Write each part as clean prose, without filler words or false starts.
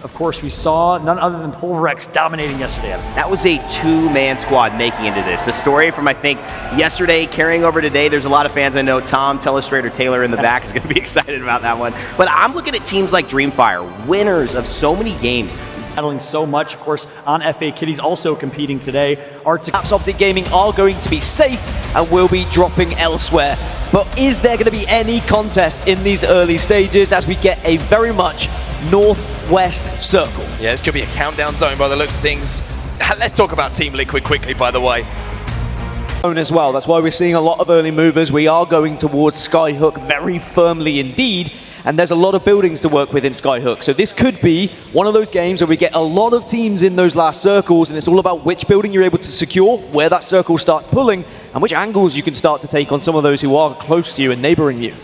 of course, we saw none other than Pulverex dominating yesterday. That was a two-man squad making into this. The story from, I think, yesterday carrying over today, there's a lot of fans I know. Tom, Telestrator, Taylor in the back is going to be excited about that one. But I'm looking at teams like Dreamfire, winners of so many games. Battling so much, of course, on FA Kitties also competing today. Perhaps Optic Gaming are going to be safe and will be dropping elsewhere. But is there going to be any contest in these early stages as we get a very much northwest circle? Yeah, this could be a countdown zone by the looks of things. Let's talk about Team Liquid quickly, by the way. As well, that's why we're seeing a lot of early movers. We are going towards Skyhook very firmly indeed. And there's a lot of buildings to work with in Skyhook. So this could be one of those games where we get a lot of teams in those last circles, and it's all about which building you're able to secure, where that circle starts pulling, and which angles you can start to take on some of those who are close to you and neighboring you.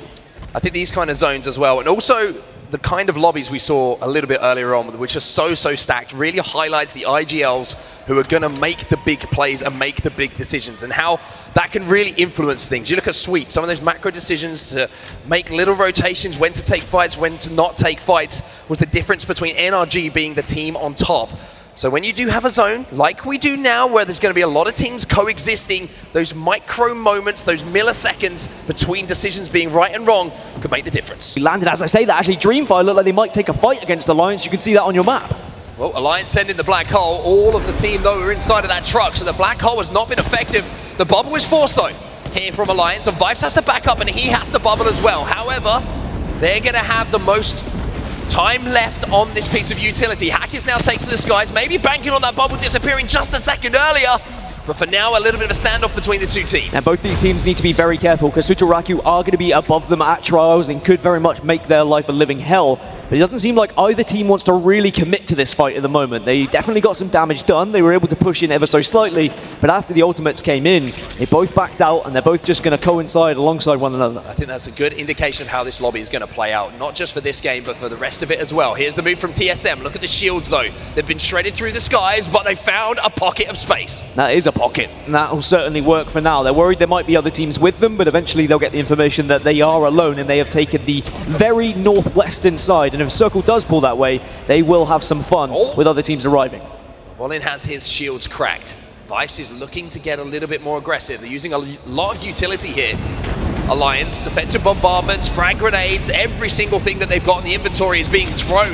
I think these kind of zones as well, and also the kind of lobbies we saw a little bit earlier on, which are so stacked, really highlights the IGLs who are going to make the big plays and make the big decisions, and how that can really influence things. You look at Sweet, some of those macro decisions to make little rotations, when to take fights, when to not take fights, was the difference between NRG being the team on top. So when you do have a zone, like we do now, where there's going to be a lot of teams coexisting, those micro moments, those milliseconds between decisions being right and wrong could make the difference. We landed, as I say that, actually Dreamfire look like they might take a fight against Alliance. You can see that on your map. Well, Alliance sending the black hole. All of the team, though, are inside of that truck, so the black hole has not been effective. The bubble is forced, though, here from Alliance, and Vibes has to back up, and he has to bubble as well. However, they're going to have the most time left on this piece of utility. Hackers now takes to the skies, maybe banking on that bubble disappearing just a second earlier. But for now, a little bit of a standoff between the two teams. And both these teams need to be very careful because Sutaraku are going to be above them at trials and could very much make their life a living hell. But it doesn't seem like either team wants to really commit to this fight at the moment. They definitely got some damage done. They were able to push in ever so slightly. But after the ultimates came in, they both backed out and they're both just going to coincide alongside one another. I think that's a good indication of how this lobby is going to play out. Not just for this game, but for the rest of it as well. Here's the move from TSM. Look at the shields, though. They've been shredded through the skies, but they found a pocket of space. That is a pocket. And that will certainly work for now. They're worried there might be other teams with them, but eventually they'll get the information that they are alone and they have taken the very northwestern side. And if Circle does pull that way, they will have some fun with other teams arriving. Wallin has his shields cracked. Vice is looking to get a little bit more aggressive. They're using a lot of utility here. Alliance, defensive bombardments, frag grenades, every single thing that they've got in the inventory is being thrown.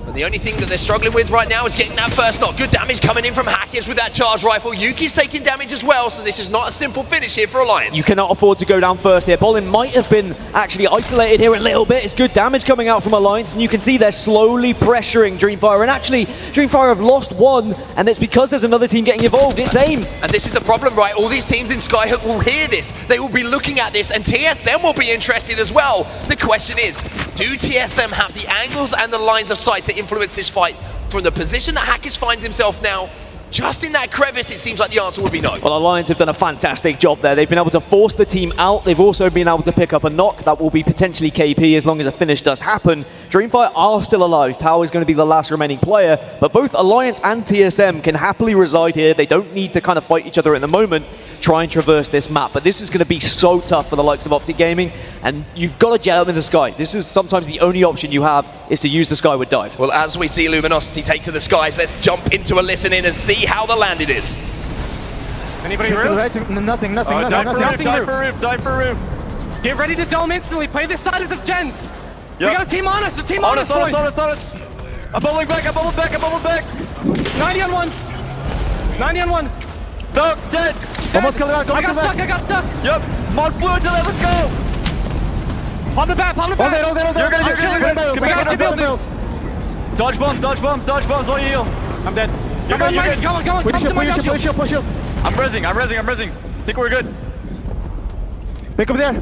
And the only thing that they're struggling with right now is getting that first knock. Good damage coming in from Hackers with that charge rifle. Yuki's taking damage as well, so this is not a simple finish here for Alliance. You cannot afford to go down first here. Bolin might have been actually isolated here a little bit. It's good damage coming out from Alliance, and you can see they're slowly pressuring Dreamfire. And actually, Dreamfire have lost one, and it's because there's another team getting involved. It's AIM. And this is the problem, right? All these teams in Skyhook will hear this. They will be looking at this, and TSM will be interested as well. The question is, do TSM have the angles and the lines of sight to influence this fight? From the position that Hackers finds himself now, just in that crevice, it seems like the answer would be no. Well, Alliance have done a fantastic job there. They've been able to force the team out. They've also been able to pick up a knock. That will be potentially KP as long as a finish does happen. Dreamfire are still alive. Tao is going to be the last remaining player, but both Alliance and TSM can happily reside here. They don't need to kind of fight each other at the moment, try and traverse this map. But this is going to be so tough for the likes of Optic Gaming, and you've got to jet up in the sky. This is sometimes the only option you have is to use the Skyward Dive. Well, as we see Luminosity take to the skies, let's jump into a listen in and see how the landing is. Anybody roof? Nothing. Dive for roof. Get ready to dome instantly. Play this side of the gens. Yep. We got a team on us. A team on us, boys. On us. I'm bubbling back. 90 on one. 90 on one. No, dead. Almost killed him. I got stuck. Yep. Mark blue into that. Let's go. Pop the back. Hold it. You're good. We got bills. Dodge bombs. All you heal. I'm dead. Come on, Mike. Go on. Push shield. I'm rezzing. Think we're good. Pick up there.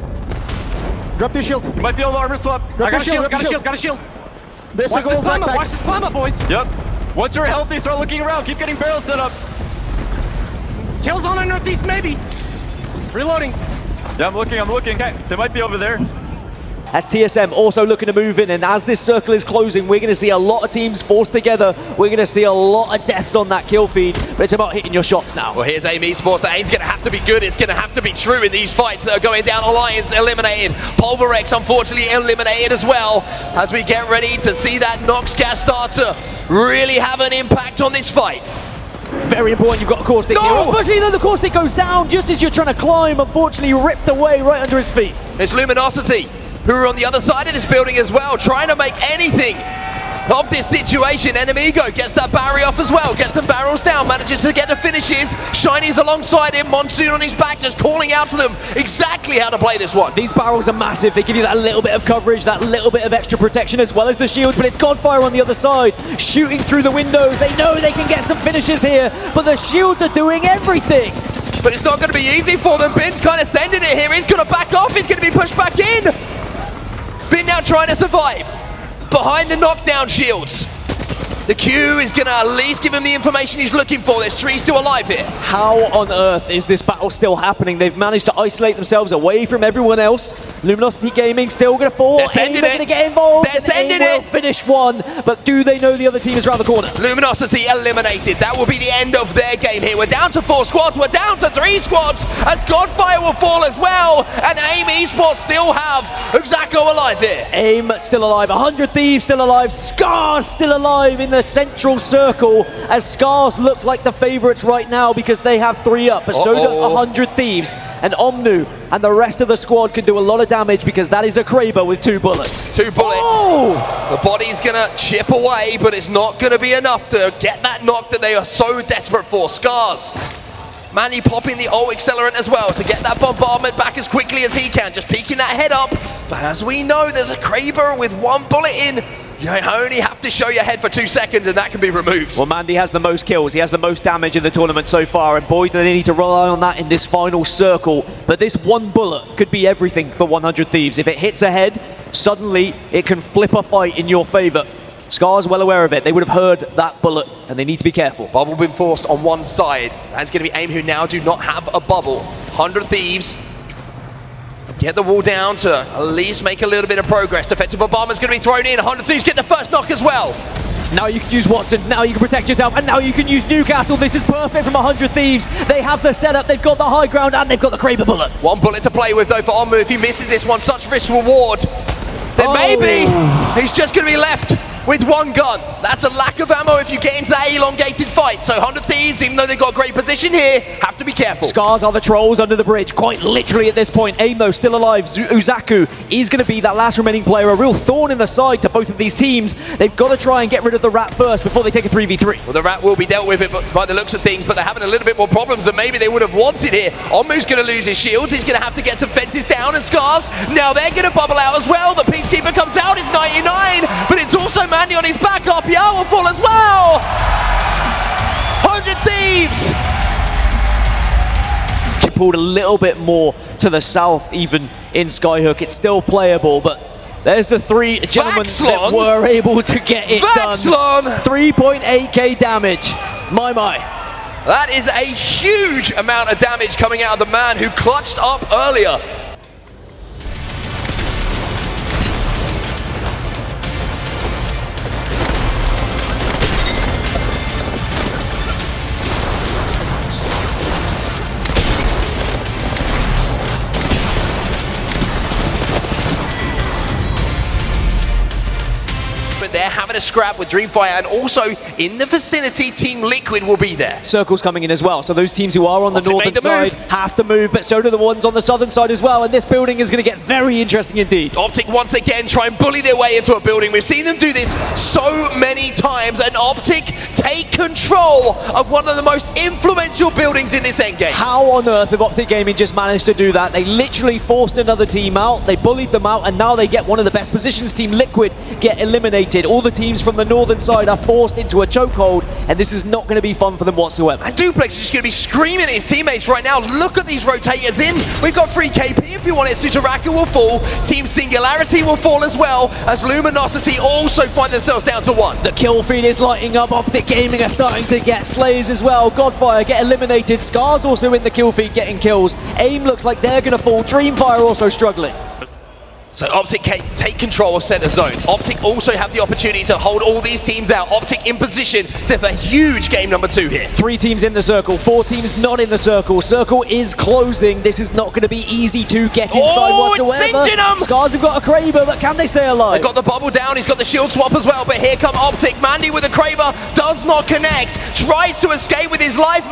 Drop your shield. You might be able to armor swap. Got a shield. Watch this climb up, boys. Yep. Once you're healthy, start looking around. Keep getting barrels set up. Kills on our northeast, maybe. Reloading. Yeah, I'm looking. Okay. They might be over there. as TSM also looking to move in, and as this circle is closing, we're going to see a lot of teams forced together. We're going to see a lot of deaths on that kill feed, but it's about hitting your shots now. Well, here's AIM Esports. The aim's going to have to be good. It's going to have to be true in these fights that are going down. Alliance eliminated. Pulverex, unfortunately, eliminated as well, as we get ready to see that Nox gas start to really have an impact on this fight. Very important, you've got a core stick here. Unfortunately, the core stick goes down just as you're trying to climb. Unfortunately, ripped away right under his feet. It's Luminosity, who are on the other side of this building as well, trying to make anything of this situation. Enemigo gets that barrier off as well, gets some barrels down, manages to get the finishes. Shiny's alongside him, Monsoon on his back, just calling out to them exactly how to play this one. These barrels are massive. They give you that little bit of coverage, that little bit of extra protection as well as the shields, but it's Godfire on the other side, shooting through the windows. They know they can get some finishes here, but the shields are doing everything. But it's not going to be easy for them. Bin's kind of sending it here. He's going to back off. He's going to be pushed back in. Bin now trying to survive behind the knockdown shields. The Q is going to at least give him the information he's looking for. There's 3 still alive here. How on earth is this battle still happening? They've managed to isolate themselves away from everyone else. Luminosity Gaming still going to fall. They're sending going to get involved. They're sending it. Finish one, but do they know the other team is around the corner? Luminosity eliminated. That will be the end of their game here. We're down to 4 squads. We're down to 3 squads as Godfire will fall as well. And AIM Esports still have Uxako alive here. AIM still alive. 100 Thieves still alive. Scars still alive in the central circle, as Scars look like the favorites right now because they have 3 up, but so do 100 Thieves, and Omnu and the rest of the squad can do a lot of damage because that is a Kraber with 2 bullets. 2 bullets. Oh! The body's gonna chip away, but it's not gonna be enough to get that knock that they are so desperate for. Scars. Manny popping the ult accelerant as well to get that bombardment back as quickly as he can, just peeking that head up. But as we know, there's a Kraber with 1 bullet in. You only have to show your head for 2 seconds and that can be removed. Well, Mandy has the most kills, he has the most damage in the tournament so far, and boy, do they need to rely on that in this final circle. But this 1 bullet could be everything for 100 Thieves. If it hits ahead, suddenly it can flip a fight in your favor. Scars well aware of it. They would have heard that bullet, and they need to be careful. Bubble been forced on one side. That's going to be AIM, who now do not have a bubble. 100 Thieves get the wall down to at least make a little bit of progress. Defensive bombardment's going to be thrown in. 100 Thieves get the first knock as well. Now you can use Wattson, now you can protect yourself, and now you can use Newcastle. This is perfect from 100 Thieves. They have the setup, they've got the high ground, and they've got the Kraber bullet. 1 bullet to play with though for Onmu. If he misses this one, such risk reward, then maybe he's just going to be left with 1 gun. That's a lack of ammo if you get into that elongated fight. So 100 Thieves, even though they've got a great position here, have to be careful. Scars are the trolls under the bridge, quite literally at this point. AIM, though, still alive. Uzaku is going to be that last remaining player, a real thorn in the side to both of these teams. They've got to try and get rid of the rat first before they take a 3v3. Well, the rat will be dealt with it by the looks of things, but they're having a little bit more problems than maybe they would have wanted here. Onmu's going to lose his shields. He's going to have to get some fences down, and Scars, now they're going to bubble out as well. The Peacekeeper comes out, it's 99, but it's also Mandy on his back. RPR will fall as well. 100 Thieves. Pulled a little bit more to the south, even in Skyhook. It's still playable, but there's the 3 gentlemen that were able to get it done. 3.8k damage. My. That is a huge amount of damage coming out of the man who clutched up earlier. They're having a scrap with Dreamfire, and also in the vicinity, Team Liquid will be there. Circle's coming in as well, so those teams who are on the northern side have to move, but so do the ones on the southern side as well, and this building is going to get very interesting indeed. Optic once again try and bully their way into a building. We've seen them do this so many times, and Optic take control of one of the most influential buildings in this endgame. How on earth have Optic Gaming just managed to do that? They literally forced another team out, they bullied them out, and now they get one of the best positions. Team Liquid get eliminated. All the teams from the northern side are forced into a chokehold, and this is not going to be fun for them whatsoever. And Duplex is just going to be screaming at his teammates right now. Look at these rotators in. We've got free KP if you want it. Sutaraka will fall. Team Singularity will fall as well, as Luminosity also find themselves down to 1. The kill feed is lighting up. Optic Gaming are starting to get slays as well. Godfire get eliminated. Scars also in the kill feed getting kills. AIM looks like they're going to fall. Dreamfire also struggling. So Optic take control of center zone. Optic also have the opportunity to hold all these teams out. Optic in position to have a huge game number 2 here. 3 teams in the circle, 4 teams not in the circle. Circle is closing. This is not going to be easy to get inside whatsoever. It's singeing them! Scars have got a Kraber, but can they stay alive? They've got the bubble down, he's got the shield swap as well, but here come Optic. Mandy with a Kraber, does not connect. Tries to escape with his life.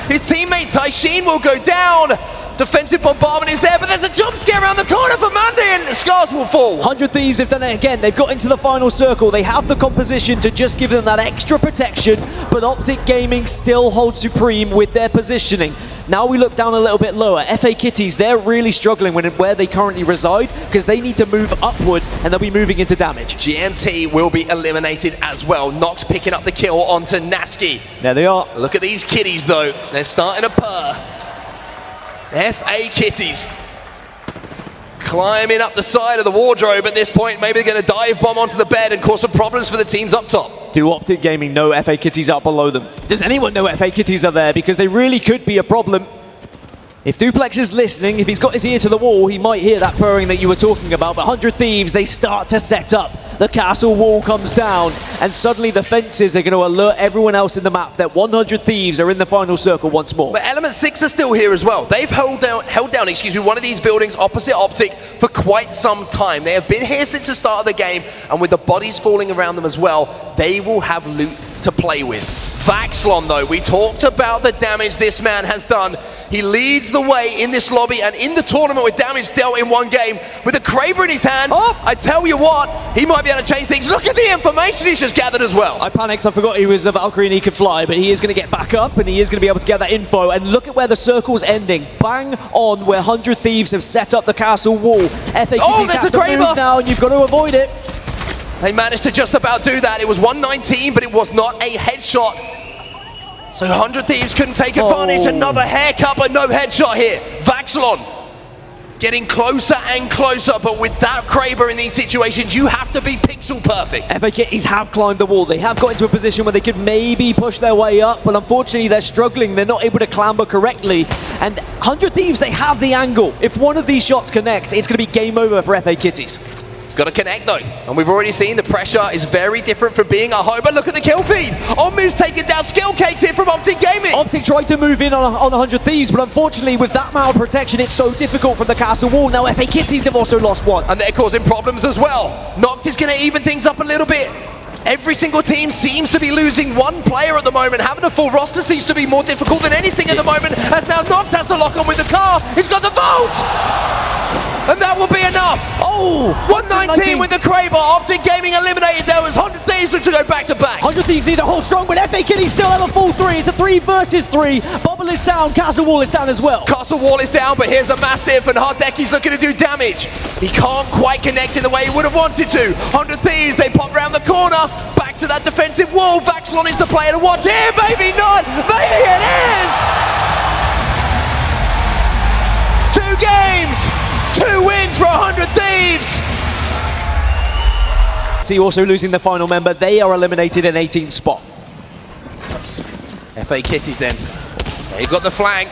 His teammate Taishin will go down. Defensive bombardment is there, but there's a jump scare around the corner for Mandy, and Scars will fall. 100 Thieves have done it again. They've got into the final circle. They have the composition to just give them that extra protection, but Optic Gaming still holds supreme with their positioning. Now we look down a little bit lower. FA Kitties, they're really struggling where they currently reside because they need to move upward and they'll be moving into damage. GNT will be eliminated as well. Nox picking up the kill onto Naski. There they are. Look at these kitties though. They're starting to purr. FA Kitties climbing up the side of the wardrobe at this point. Maybe they're going to dive bomb onto the bed and cause some problems for the teams up top. Do Optic Gaming know FA Kitties up below them? Does anyone know FA Kitties are there? Because they really could be a problem. If Duplex is listening, if he's got his ear to the wall, he might hear that purring that you were talking about. But 100 Thieves, they start to set up. The castle wall comes down, and suddenly the fences are going to alert everyone else in the map that 100 Thieves are in the final circle once more. But Element 6 are still here as well. They've held down, one of these buildings opposite Optic for quite some time. They have been here since the start of the game, and with the bodies falling around them as well, they will have loot to play with. Vaxlon though, we talked about the damage this man has done. He leads the way in this lobby and in the tournament with damage dealt in one game. With a Kraber in his hands, I tell you what, he might be able to change things. Look at the information he's just gathered as well. I panicked, I forgot he was a Valkyrie and he could fly, but he is going to get back up and he is going to be able to get that info. And look at where the circle's ending. Bang on where 100 Thieves have set up the castle wall. FA Kitties have to move now and you've got to avoid it. They managed to just about do that. It was 119, but it was not a headshot. So 100 Thieves couldn't take advantage. Another haircut, but no headshot here. Vaxlon getting closer and closer, but with that Kraber in these situations, you have to be pixel perfect. FA Kitties have climbed the wall. They have got into a position where they could maybe push their way up, but unfortunately they're struggling. They're not able to clamber correctly. And 100 Thieves, they have the angle. If one of these shots connects, it's going to be game over for FA Kitties. Got to connect though, and we've already seen the pressure is very different from being at home. But look at the kill feed. Onmu's taken down. Skill cakes here from Optic Gaming. Optic tried to move in on 100 Thieves, but unfortunately with that amount of protection, it's so difficult from the castle wall. Now FA Kitties have also lost one. And they're causing problems as well. Noct is going to even things up a little bit. Every single team seems to be losing one player at the moment. Having a full roster seems to be more difficult than anything at the moment, as now Noct has to lock on with the car. He's got the vault! And that will be enough. 119 with the Kraber. Optic Gaming eliminated there as 100 Thieves look to go back to back. 100 Thieves need to hold strong, but FA Kitties still have a full 3. It's a 3 versus 3. Bubble is down, Castle Wall is down as well. Castle Wall is down, but here's the Mastiff, and Hardeki's looking to do damage. He can't quite connect in the way he would have wanted to. 100 Thieves, they pop around the corner, back to that defensive wall. Vaxlon is the player to watch here, maybe not, maybe it is! 2 games! 2 wins for 100 Thieves! Also losing the final member, they are eliminated in 18th spot. FA Kitties then. They've got the flank.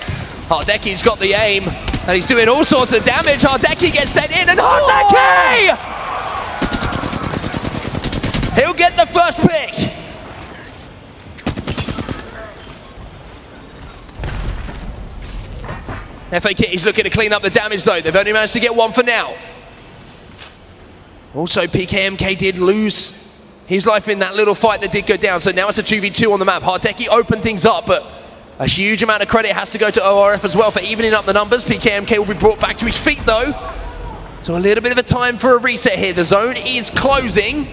Hardeki's got the aim, and he's doing all sorts of damage. Hardeki gets sent in, and Hardeki! He'll get the first pick. FA Kitties looking to clean up the damage though. They've only managed to get 1 for now. Also, PKMK did lose his life in that little fight that did go down. So now it's a 2v2 on the map. Hardeki opened things up, but a huge amount of credit has to go to ORF as well for evening up the numbers. PKMK will be brought back to his feet though. So a little bit of a time for a reset here. The zone is closing.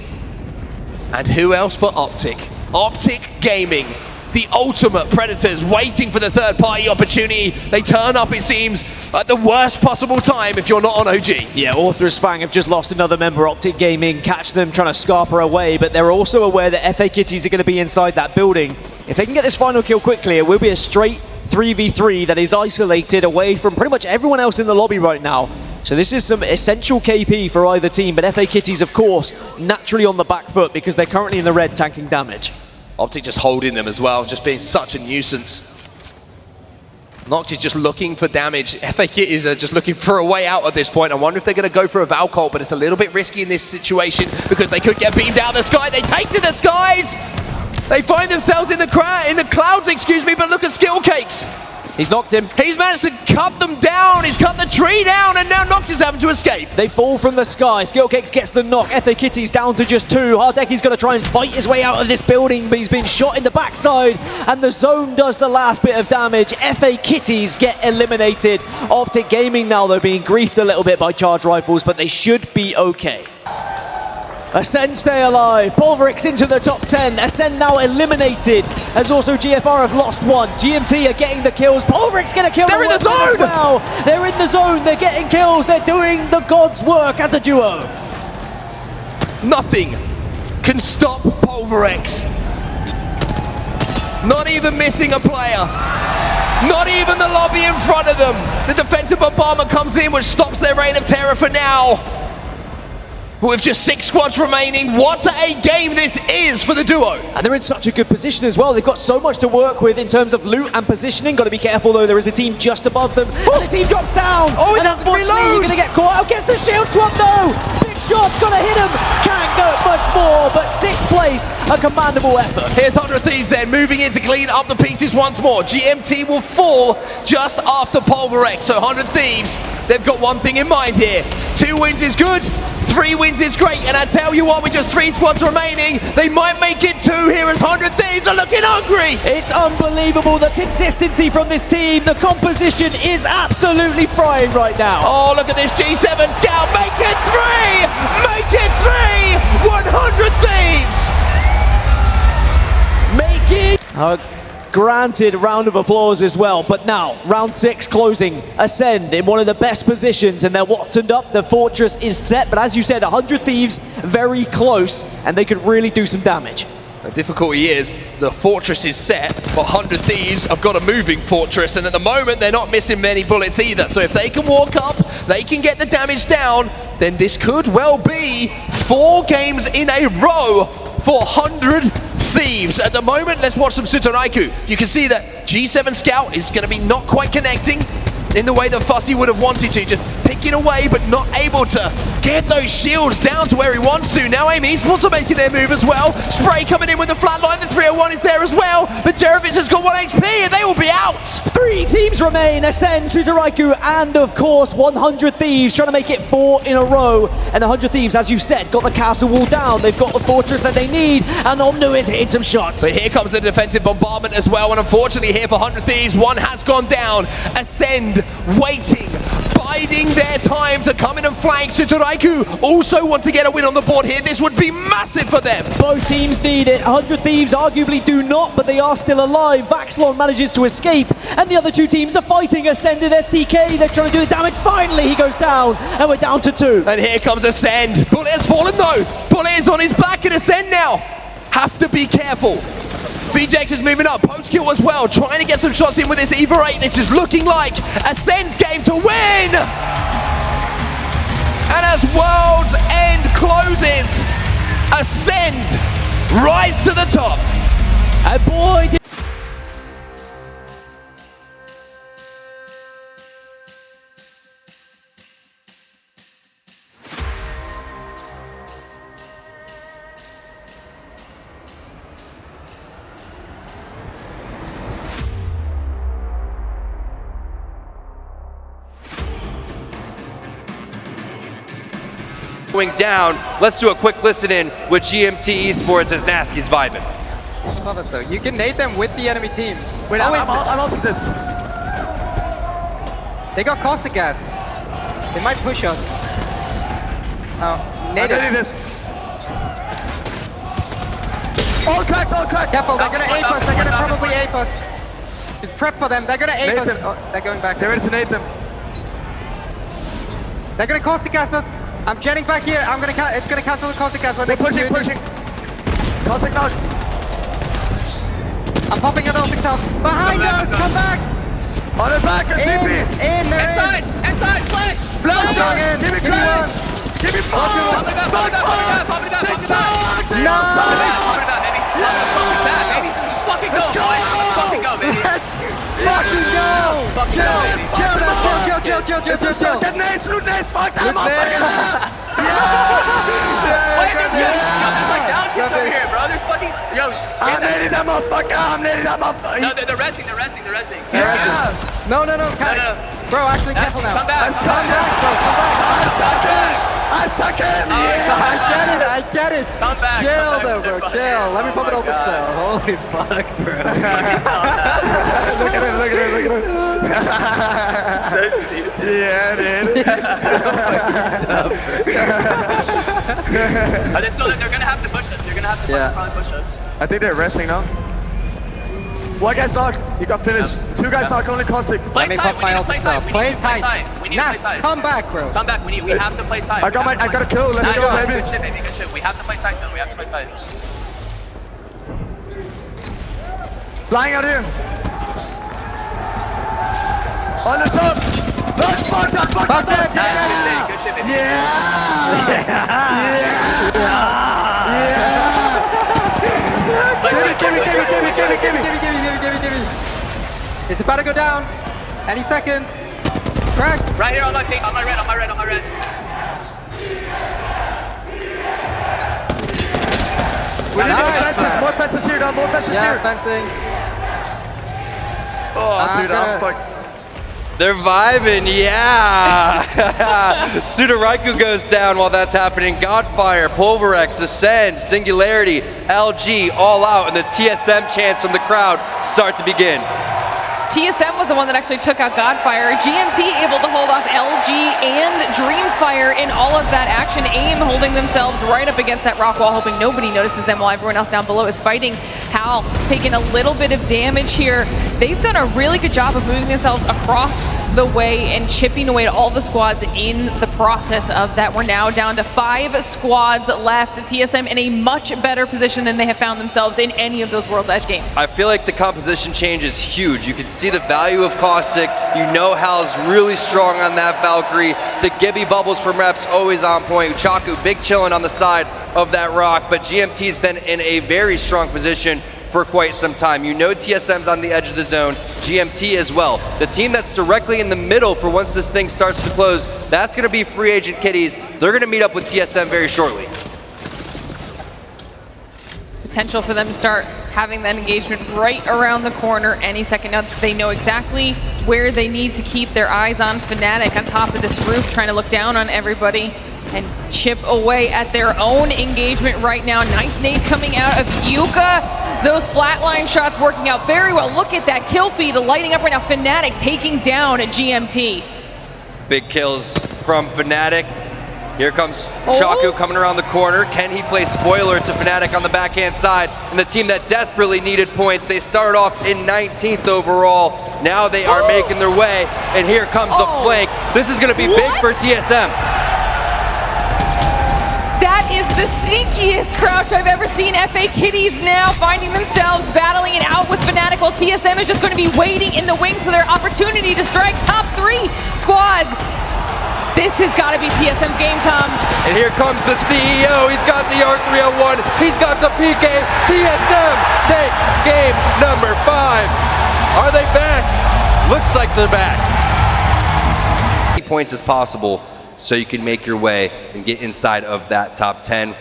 And who else but Optic? Optic Gaming. The ultimate predators waiting for the third-party opportunity. They turn up, it seems, at the worst possible time if you're not on OG. Yeah, Author's Fang have just lost another member. Optic Gaming catch them trying to scarper away, but they're also aware that FA Kitties are going to be inside that building. If they can get this final kill quickly, it will be a straight 3v3 that is isolated away from pretty much everyone else in the lobby right now. So this is some essential KP for either team, but FA Kitties, of course, naturally on the back foot because they're currently in the red tanking damage. Optic just holding them as well, just being such a nuisance. Noct is just looking for damage. FA Kitties are just looking for a way out at this point. I wonder if they're going to go for a valk ult, but it's a little bit risky in this situation because they could get beamed down the sky. They take to the skies. They find themselves in the clouds, excuse me, but look at Skill Cakes. He's knocked him. He's managed to cut them down. He's cut the tree down, and now Noct is having to escape. They fall from the sky. Skillcakes gets the knock. FA Kitties down to just 2. Hardeki's going to try and fight his way out of this building, but he's been shot in the backside, and the zone does the last bit of damage. FA Kitties get eliminated. Optic Gaming now, though, being griefed a little bit by charge rifles, but they should be okay. Ascend stay alive. Pulverix into the top 10. Ascend now eliminated, as also GFR have lost 1. GMT are getting the kills. Pulverix get a kill. They're in the zone as well. They're in the zone. They're getting kills. They're doing the God's work as a duo. Nothing can stop Pulverix. Not even missing a player. Not even the lobby in front of them. The defensive bombardment comes in, which stops their reign of terror for now. With just 6 squads remaining, what a game this is for the duo. And they're in such a good position as well. They've got so much to work with in terms of loot and positioning. Got to be careful though, there is a team just above them. And the team drops down. Oh, and unfortunately, you're going to get caught out. Gets the shield swap though. Big shot's going to hit him. Can't go much more, but 6th place, a commendable effort. Here's 100 Thieves then, moving in to clean up the pieces once more. GMT will fall just after Pulverix. So 100 Thieves, they've got one thing in mind here. 2 wins is good. 3 wins is great, and I tell you what, with just 3 squads remaining, they might make it 2 here as 100 Thieves are looking hungry. It's unbelievable, the consistency from this team. The composition is absolutely frying right now. Oh, look at this G7 Scout. Make it 3! Make it 3! 100 Thieves! Make it... Granted round of applause as well, but now round 6 closing. Ascend in one of the best positions, and they're Watsoned up. The fortress is set, but as you said, 100 Thieves very close, and they could really do some damage. The difficulty is the fortress is set, but 100 Thieves have got a moving fortress, and at the moment they're not missing many bullets either. So if they can walk up, they can get the damage down, then this could well be 4 games in a row for 100 Thieves. At the moment, let's watch some Sutoraiku. You can see that G7 Scout is going to be not quite connecting in the way that Fussy would have wanted to, just picking away but not able to get those shields down to where he wants to. Now Aim Esports are making their move as well. Spray coming in with the flatline, the 301 is there as well, but Jerovic has got 1 HP and they will be out. 3 teams remain, Ascend, Sutoraiku, and of course 100 Thieves, trying to make it 4 in a row. And 100 Thieves, as you said, got the castle wall down, they've got the fortress that they need, and Omnu is hitting some shots. But here comes the defensive bombardment as well, and unfortunately here for 100 Thieves, 1 has gone down. Ascend waiting, biding their time to come in and flank. Sutoraiku also want to get a win on the board here. This would be massive for them. Both teams need it. 100 Thieves arguably do not, but they are still alive. Vaxlon manages to escape, and the other 2 teams are fighting. Ascend and SDK, they're trying to do the damage. Finally, he goes down, and we're down to 2. And here comes Ascend. Bullet has fallen though. Bullet is on his back and Ascend now. Have to be careful. VJX is moving up, post-kill as well, trying to get some shots in with this Eva 8. This is looking like Ascend's game to win! And as World's End closes, Ascend rise to the top. And boy, going down. Let's do a quick listen in with GMT Esports as Nasky's vibing. So you can nade them with the enemy team. Wait, I'm out of this. They got caustic gas. They might push us. Nade I'm this. All cracked, all cracked. Careful, they're gonna ape us. They're gonna probably ape us. Just prep for them. They're gonna ape us. Oh, they're going back. They're ready to nade them. They're gonna caustic gas us. I'm jetting back here. It's gonna cancel the caustic gas when They're pushing. Caustic out. I'm popping at Optic Town. Behind us! Come back! On the back, In, they're Inside, flash! Flash! in. Give me flash! Give me flash! No! Fucking go, baby! Fucking go! shield. Get nades, loot nades, fuck them up! Wait, there's like down teams over here, bro. There's fucking I'm nading them up, fucker! I'm nading them up! No, they're resting. Yeah! No. Bro, actually cancel now. Come back. I suck him! I get it. Come back. Chill though, bro. Chill. Let me pop it open still. Holy fuck, bro. Look at him. So stupid. Yeah, dude. They're gonna have to push us. They're gonna have to probably push us. I think they're resting now. One guy's knocked. He got finished. Two guys knocked, only caustic. Play tight. We need to play tight. Play tight. We need to play tight. Come back, bro. Come back. We have to play tight. I got a kill. Let's go, baby. Good shit, baby. Good shit. We have to play tight, though. We have to play tight. Flying out here. On the top. Let's fuck that. Good shit, baby. Gimme. It's about to go down. Any second. Crack. Right here on my pink, on my red. We need more fences here, more fences here. Fencing. Oh, dude, I'm fucked. They're vibing, yeah! Sudaraiku goes down while that's happening. Godfire, Pulverex, Ascend, Singularity, LG, all out, and the TSM chants from the crowd start to begin. TSM was the one that actually took out Godfire. GMT able to hold off LG and Dreamfire in all of that action. AIM holding themselves right up against that rock wall, hoping nobody notices them while everyone else down below is fighting. Hal taking a little bit of damage here. They've done a really good job of moving themselves across the way and chipping away at all the squads in the process of that. We're now down to 5 squads left. TSM in a much better position than they have found themselves in any of those World Edge games. I feel like the composition change is huge. You can see the value of Caustic. You know Hal's really strong on that Valkyrie. The Gibby bubbles from reps always on point. Uchaku big chillin' on the side of that rock, but GMT's been in a very strong position for quite some time. You know TSM's on the edge of the zone, GMT as well. The team that's directly in the middle for once this thing starts to close, that's gonna be Free Agent Kitties. They're gonna meet up with TSM very shortly. Potential for them to start having that engagement right around the corner any second now. They know exactly where they need to keep their eyes on Fnatic on top of this roof, trying to look down on everybody and chip away at their own engagement right now. Nice nade coming out of Yuka. Those flatline shots working out very well. Look at that kill feed lighting up right now. Fnatic taking down a GMT. Big kills from Fnatic. Here comes Chaku coming around the corner. Can he play spoiler to Fnatic on the backhand side? And the team that desperately needed points, they started off in 19th overall. Now they are making their way, and here comes the flank. This is gonna be big for TSM. That is the sneakiest crouch I've ever seen. FA Kitties now finding themselves battling it out with Fnatic, while TSM is just going to be waiting in the wings for their opportunity to strike top 3 squads. This has got to be TSM's game, Tom. And here comes the CEO. He's got the R301. He's got the PK. TSM takes game number 5. Are they back? Looks like they're back. As many points as possible so you can make your way and get inside of that top 10.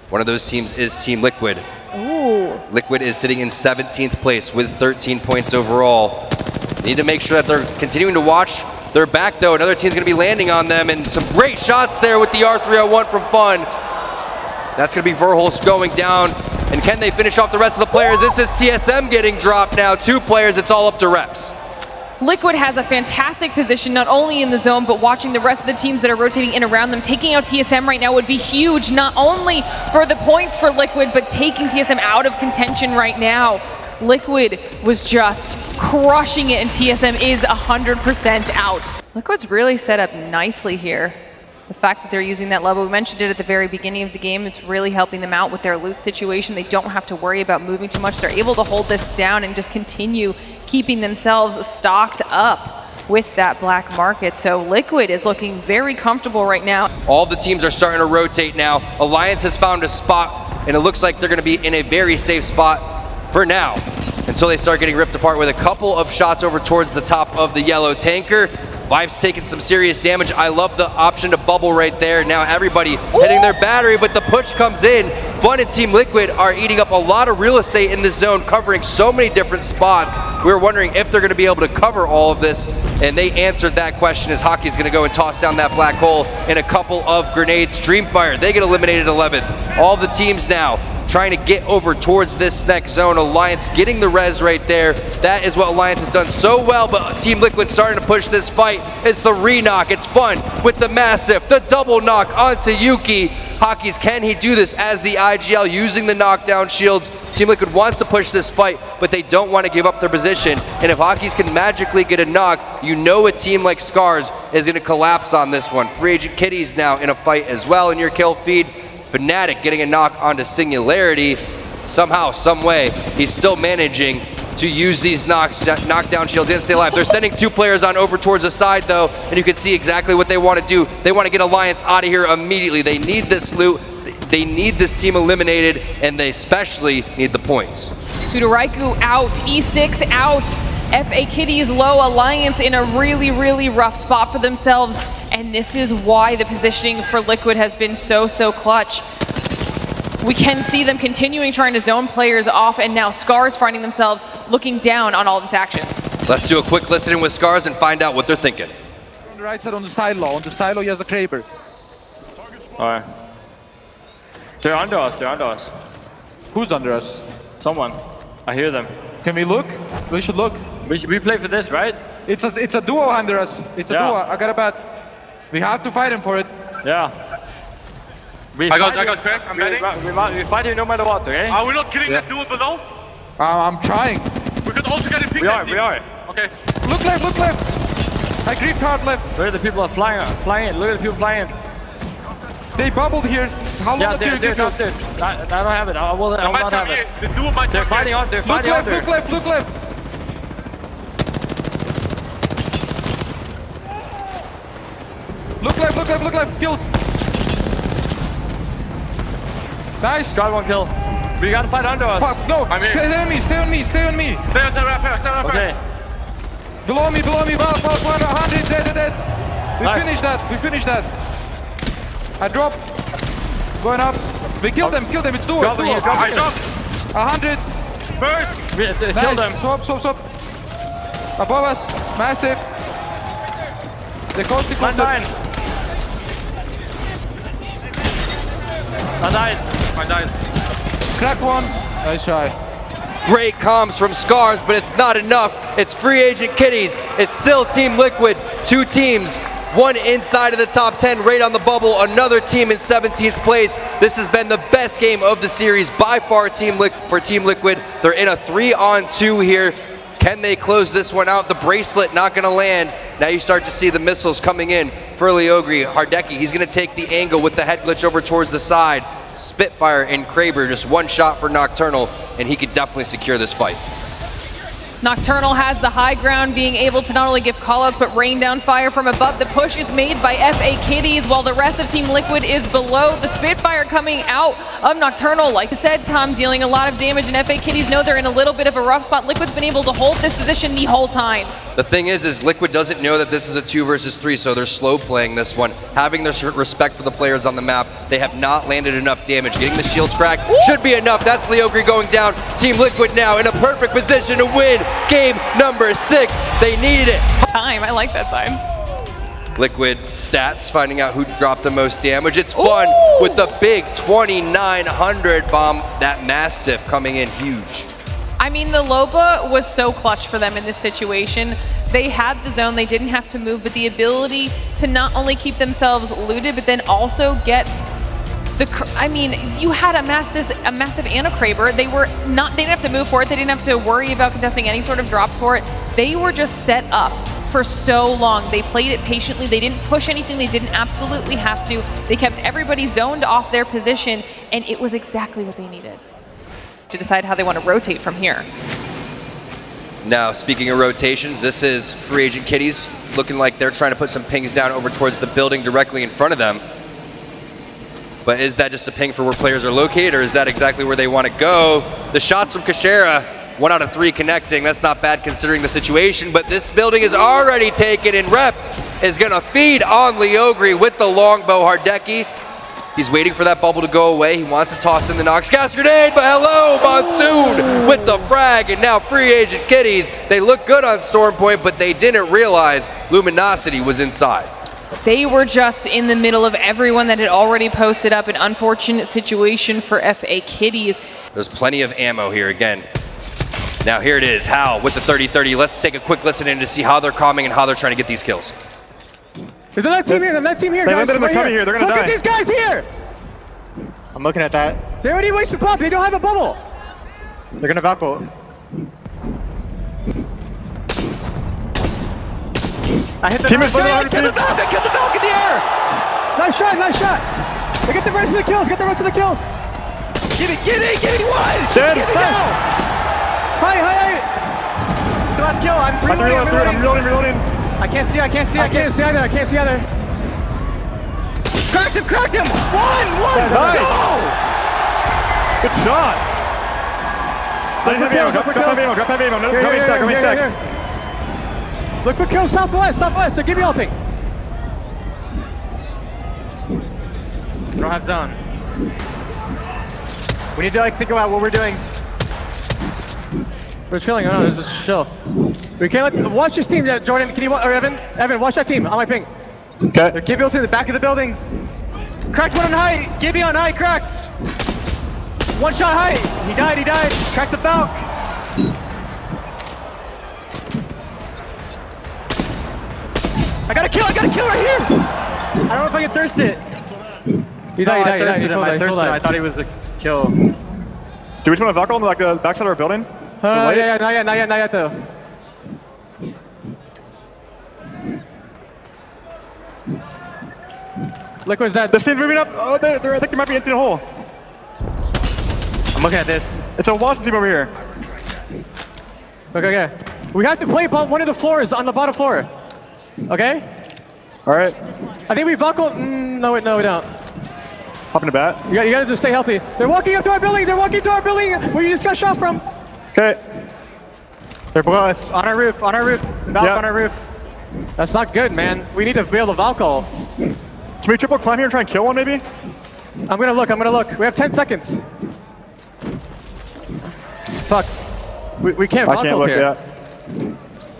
One of those teams is Team Liquid. Ooh. Liquid is sitting in 17th place with 13 points overall. Need to make sure that they're continuing to watch their back, though. Another team's going to be landing on them, and some great shots there with the R301 from Fun. That's going to be Verholst going down. And can they finish off the rest of the players? This is TSM getting dropped now. 2 players, it's all up to reps. Liquid has a fantastic position, not only in the zone, but watching the rest of the teams that are rotating in around them. Taking out TSM right now would be huge, not only for the points for Liquid, but taking TSM out of contention right now. Liquid was just crushing it, and TSM is 100% out. Liquid's really set up nicely here. The fact that they're using that level, we mentioned it at the very beginning of the game, it's really helping them out with their loot situation. They don't have to worry about moving too much. They're able to hold this down and just continue keeping themselves stocked up with that black market. So Liquid is looking very comfortable right now. All the teams are starting to rotate now. Alliance has found a spot, and it looks like they're going to be in a very safe spot for now, until they start getting ripped apart with a couple of shots over towards the top of the yellow tanker. Vive's taking some serious damage. I love the option to bubble right there. Now everybody hitting their battery, but the push comes in. Fun and Team Liquid are eating up a lot of real estate in this zone, covering so many different spots. We were wondering if they're going to be able to cover all of this, and they answered that question as Hockey's going to go and toss down that black hole in a couple of grenades. Dreamfire, they get eliminated 11th. All the teams now trying to get over towards this next zone. Alliance getting the res right there. That is what Alliance has done so well, but Team Liquid starting to push this fight. It's the re-knock. It's fun with the massive, the double knock onto Yuki. Hockey's, can he do this as the IGL using the knockdown shields? Team Liquid wants to push this fight, but they don't want to give up their position. And if Hockey's can magically get a knock, you know a team like Scars is going to collapse on this one. Free Agent Kitty's now in a fight as well in your kill feed. Fnatic getting a knock onto Singularity. Somehow, some way, he's still managing to use these knockdown shields and stay alive. They're sending 2 players on over towards the side though, and you can see exactly what they want to do. They want to get Alliance out of here immediately. They need this loot, they need this team eliminated, and they especially need the points. Sudoraiku out, E6 out. FA Kitties low, Alliance in a really, really rough spot for themselves. And this is why the positioning for Liquid has been so clutch. We can see them continuing trying to zone players off, and now Scars finding themselves looking down on all this action. Let's do a quick listening with Scars and find out what they're thinking. On the right side, on the silo. On the silo, he has a Kraber. Alright. They're under us, they're under us. Who's under us? Someone. I hear them. Can we look? We should look. We play for this, right? It's a duo under us. It's a duo. I got a bet. We have to fight him for it. Yeah. I got crack. I'm betting. We fight here no matter what, okay? Are we not killing that duo below? I'm trying. We could also get a pick. We are. Okay. Look left, look left. I griefed hard left. Look at the people are flying in. Look at the people flying in. They bubbled here. How long they're downstairs. I don't have it. I will not have it. The duo might They're fighting on. They're fighting on. Look left, look left. Look left, look left, look left. Kills. Nice. Got one kill. We gotta fight under us. Fuck, no. Stay on me, stay on me, stay on me. Stay on the rapper, stay on the Okay. Below me, Valk, 100, dead. We finished that. I dropped. Going up. We killed them, it's duo. Drop here, drop I here. dropped. 100. First. Kill them. Swap. Above us, Mastiff. They close the Man died. I died. Cracked one. Nice try. Great comms from Scars, but it's not enough. It's Free Agent Kitties. It's still Team Liquid. 2 teams, one inside of the top 10, right on the bubble. Another team in 17th place. This has been the best game of the series by far for Team Liquid. They're in a 3-on-2 here. Can they close this one out? The bracelet not going to land. Now you start to see the missiles coming in. Furley Ogre, Hardeki, he's going to take the angle with the head glitch over towards the side. Spitfire and Kraber, just one shot for Nocturnal, and he could definitely secure this fight. Nocturnal has the high ground, being able to not only give callouts but rain down fire from above. The push is made by FA Kitties while the rest of Team Liquid is below. The Spitfire coming out of Nocturnal. Like I said, Tom, dealing a lot of damage, and FA Kitties know they're in a little bit of a rough spot. Liquid's been able to hold this position the whole time. The thing is Liquid doesn't know that this is a 2 versus 3, so they're slow playing this one. Having their respect for the players on the map, they have not landed enough damage. Getting the shields cracked should be enough. That's Leogri going down. Team Liquid now in a perfect position to win game number 6. They needed it. Time, I like that sign. Liquid stats, finding out who dropped the most damage. It's fun with the big 2900 bomb. That Mastiff coming in huge. I mean, the Loba was so clutch for them in this situation. They had the zone, they didn't have to move, but the ability to not only keep themselves looted, but then also get the, I mean, you had a Mastiff and a Kraber. They didn't have to move for it. They didn't have to worry about contesting any sort of drops for it. They were just set up for so long. They played it patiently. They didn't push anything. They didn't absolutely have to. They kept everybody zoned off their position, and it was exactly what they needed to decide how they want to rotate from here. Now, speaking of rotations, this is Free Agent Kitties looking like they're trying to put some pings down over towards the building directly in front of them. But is that just a ping for where players are located, or is that exactly where they want to go? The shots from Kashera 1 out of 3 connecting. That's not bad considering the situation, but this building is already taken, and Reps is gonna feed on Leogri with the longbow. Hardeki, he's waiting for that bubble to go away. He wants to toss in the Nox gas grenade, but hello, Monsoon with the frag, and now free agent Kitties. They look good on Storm Point, but they didn't realize Luminosity was inside. They were just in the middle of everyone that had already posted up. An unfortunate situation for FA Kitties. There's plenty of ammo here again. Now here it is, Hal with the 30-30. Let's take a quick listen in to see how they're coming and how they're trying to get these kills. There's another team here, guys. They're coming here, they're gonna Look die. at these guys here! I'm looking at that. They already wasted pop, they don't have a bubble! They're gonna Valko. I hit the Team is Valk. below 100 Kill the feet. Valk, they killed the Valk in the air! Nice shot, nice shot! They get the rest of the kills, Give me one! Dead. Give me now! Hi! The last kill, I'm reloading. I can't see either. Cracked him! One! Nice. Go! Good shot. Drop heavy ammo. No, go stack. Look for kills southwest, so give me ulting. We don't have zone. We need to think about what we're doing. We're chilling, oh no, there's just chill. We can't watch this team, Jordan, can you, or Evan, watch that team on my ping. Okay. They're Gibby ulting in the back of the building. Cracked one on high, Gibby on high, cracked. One shot high, he died. Cracked the Valk. I got a kill right here! I don't know if I can thirst it. He died. I thought he was a kill. Do we just want to Valko on the backside of our building? Yeah, not yet though. Liquid's dead. This team's moving up. Oh, I think they might be into the hole. I'm looking at this. It's a Washington team over here. Okay. We have to play one of the floors on the bottom floor. Okay? Alright. I think we Valko. No, we don't. Hop in the bat. You gotta just stay healthy. They're walking up to our building. Where you just got shot from. Okay. They're below us. On our roof. Valk on our roof. That's not good, man. We need to be able to Valko. Can we triple climb here and try and kill one, maybe? I'm gonna look. We have 10 seconds. Fuck. We can't I can't Valko look here. yet.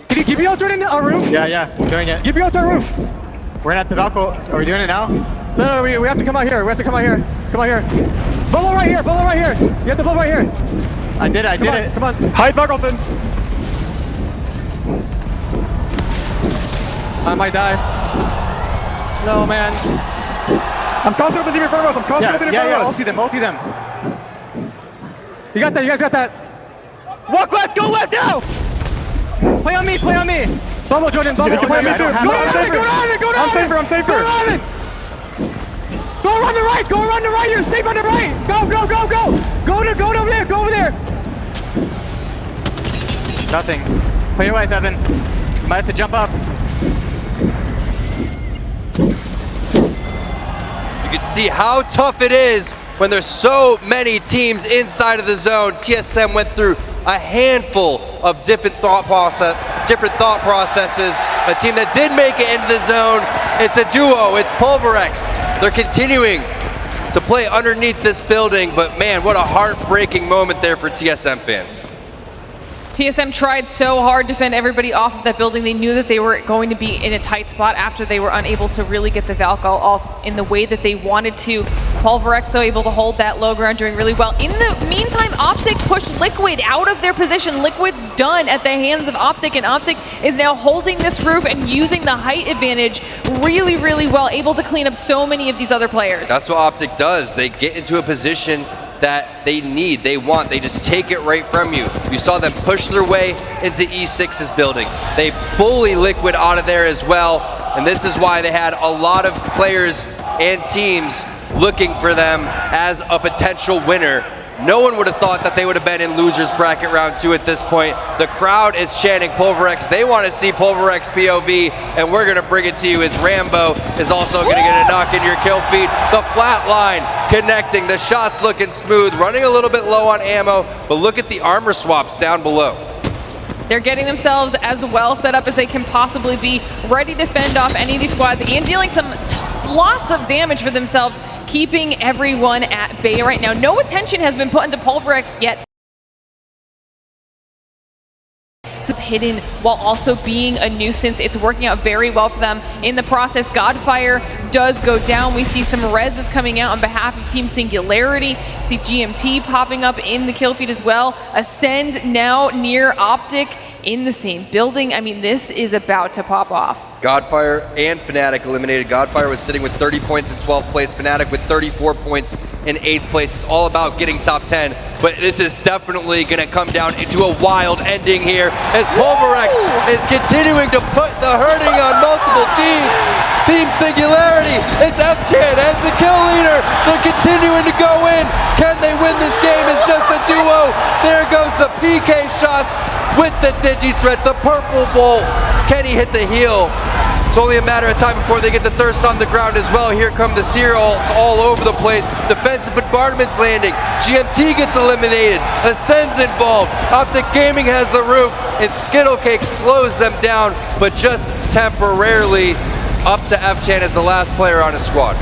Can you give me out on our roof? Yeah, I'm doing it. Give me out our roof. We're gonna have to Valko. Are we doing it now? No, we have to come out here. Come out here. Bubble right here. You have to bubble right here. I did it. Come on. Hide Valkelton. I might die. No, man. I'm crossing with the team in front of us. Multi them. You guys got that. Walk left, go left now. Play on me. Bubble, Jordan, bubble. You can play me too. Go down. I'm safer. Go around the right. You're safe on the right. Go. Go over there. Nothing. Play your wife, Evan. Might have to jump up. You can see how tough it is when there's so many teams inside of the zone. TSM went through a handful of different thought processes. A team that did make it into the zone, it's a duo, it's Pulverex. They're continuing to play underneath this building, but man, what a heartbreaking moment there for TSM fans. TSM tried so hard to fend everybody off of that building. They knew that they were going to be in a tight spot after they were unable to really get the Valk off in the way that they wanted to. Pulverex, though, able to hold that low ground, doing really well. In the meantime, Optic pushed Liquid out of their position. Liquid's done at the hands of Optic, and Optic is now holding this roof and using the height advantage really, really well, able to clean up so many of these other players. That's what Optic does. They get into a position that they need, they want, they just take it right from you. You saw them push their way into E6's building. They bully Liquid out of there as well, and this is why they had a lot of players and teams looking for them as a potential winner No one would have thought that they would have been in losers bracket round 2 at this point. The crowd is chanting Pulverex. They want to see Pulverex POV, and we're going to bring it to you as Rambo is also going to get a knock in your kill feed. The flatline connecting, the shots looking smooth, running a little bit low on ammo, but look at the armor swaps down below. They're getting themselves as well set up as they can possibly be, ready to fend off any of these squads and dealing lots of damage for themselves, keeping everyone at bay right now. No attention has been put into Pulverex yet. So it's hidden while also being a nuisance. It's working out very well for them in the process. Godfire does go down. We see some reses coming out on behalf of Team Singularity. See GMT popping up in the kill feed as well. Ascend now near Optic in the same building. I mean, this is about to pop off. Godfire and Fnatic eliminated. Godfire was sitting with 30 points in 12th place. Fnatic with 34 points in 8th place. It's all about getting top 10, but this is definitely going to come down into a wild ending here as Pulverex is continuing to put the hurting on multiple teams. Team Singularity, it's FChan as the kill leader. They're continuing to go in. Can they win this game? It's just a duo. There goes the PK shots with the Digi-Threat, the purple bolt. Kenny hit the heel. It's only a matter of time before they get the Thirst on the ground as well. Here come the Seer ults all over the place. Defensive bombardment's landing. GMT gets eliminated. Ascend's involved. Optic Gaming has the roof. And Skittlecake slows them down, but just temporarily. Up to FChan as the last player on his squad.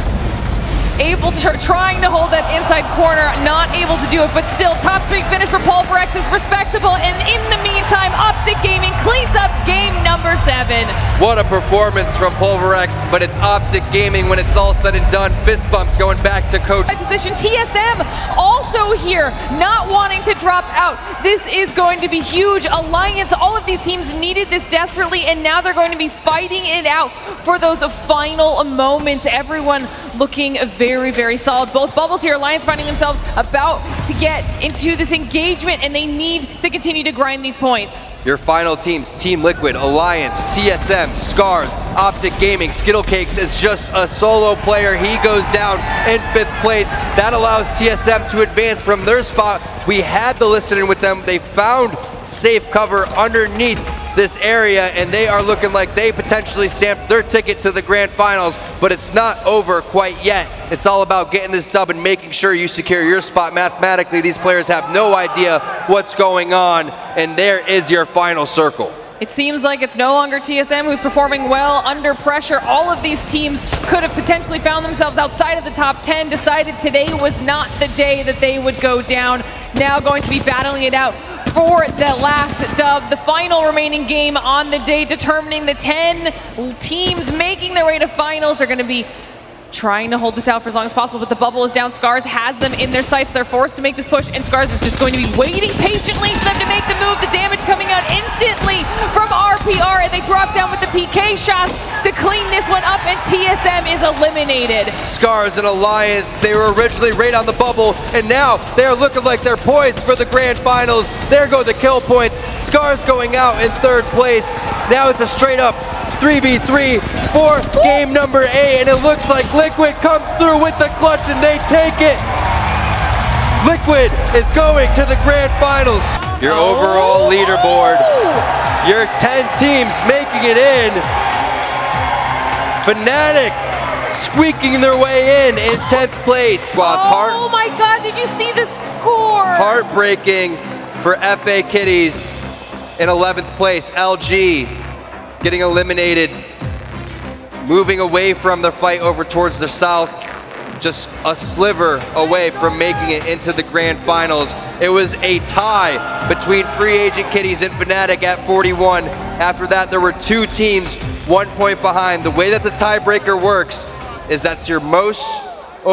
Able to, trying to hold that inside corner, not able to do it, but still top 3 finish for Pulverex is respectable, and in the meantime, Optic Gaming cleans up game number 7. What a performance from Pulverex, but it's Optic Gaming when it's all said and done. Fist bumps going back to coach. Position TSM also here, not wanting to drop out. This is going to be huge. Alliance, all of these teams needed this desperately, and now they're going to be fighting it out for those final moments. Everyone looking very, very solid. Both bubbles here, Alliance finding themselves about to get into this engagement, and they need to continue to grind these points. Your final teams, Team Liquid, Alliance, TSM, Scars, Optic Gaming. Skittlecakes is just a solo player. He goes down in 5th place. That allows TSM to advance from their spot. We had the listening with them. They found safe cover underneath this area, and they are looking like they potentially stamped their ticket to the grand finals, but it's not over quite yet. It's all about getting this dub and making sure you secure your spot mathematically. These players have no idea what's going on, and there is your final circle. It seems like it's no longer TSM who's performing well under pressure. All of these teams could have potentially found themselves outside of the top 10, decided today was not the day that they would go down. Now going to be battling it out for the last dub, the final remaining game on the day, determining the 10 teams making their way to finals. They're going to be trying to hold this out for as long as possible, but the bubble is down. Scars has them in their sights. They're forced to make this push, and Scars is just going to be waiting patiently for them to make the move. The damage coming out instantly from RPR, and they drop down with the PK shots to clean this one up, and TSM is eliminated. Scars and Alliance, they were originally right on the bubble, and now they're looking like they're poised for the grand finals. There go the kill points. Scars going out in 3rd place. Now it's a straight up 3v3 for game number 8, and it looks like Liquid comes through with the clutch and they take it. Liquid is going to the grand finals. Your overall leaderboard, your 10 teams making it in. Fnatic squeaking their way in 10th place. Oh my god, did you see the score? Heartbreaking for FA Kitties in 11th place. LG getting eliminated, moving away from the fight over towards the south, just a sliver away from making it into the grand finals. It was a tie between Free Agent Kitties and Fnatic at 41. After that, there were 2 teams 1 point behind. The way that the tiebreaker works is that's your most